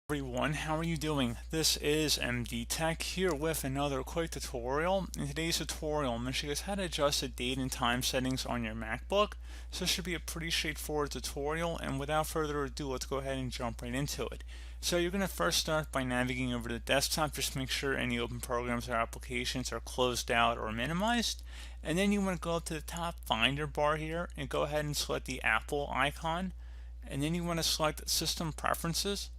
Everyone, how are you doing? This is MD Tech here with another quick tutorial. In today's tutorial, I'm going to show you guys how to adjust the date and time settings on your MacBook. So this should be a pretty straightforward tutorial, and without further ado, let's go ahead and jump right into it. So you're going to first start by navigating over to the desktop, just make sure any open programs or applications are closed out or minimized. And then you want to go up to the top Finder bar here and go ahead and select the Apple icon. And then you want to select System Preferences.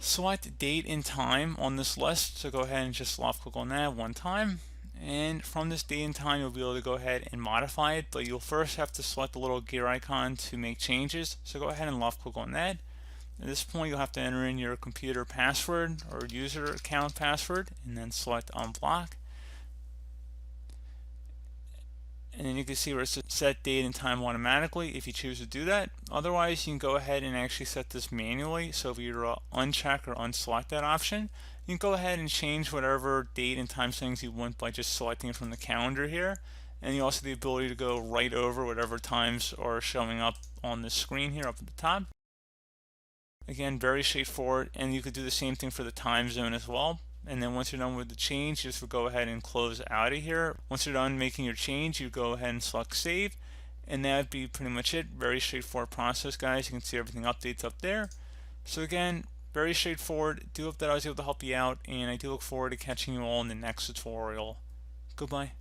Select date and time on this list, so go ahead and just left click on that one time, and from this date and time you'll be able to go ahead and modify it, but you'll first have to select the little gear icon to make changes, so go ahead and left click on that. At this point you'll have to enter in your computer password or user account password and then select unblock. And then you can see where it says set date and time automatically if you choose to do that. Otherwise, you can go ahead and actually set this manually. So if you uncheck or unselect that option, you can go ahead and change whatever date and time settings you want by just selecting it from the calendar here. And you also have the ability to go right over whatever times are showing up on the screen here up at the top. Again, very straightforward, and you could do the same thing for the time zone as well. And then once you're done with the change, you just go ahead and close out of here. Once you're done making your change, you go ahead and select save, and that would be pretty much it. Very straightforward process, guys. You can see everything updates up there. So again, very straightforward. Do hope that I was able to help you out, and I do look forward to catching you all in the next tutorial. Goodbye.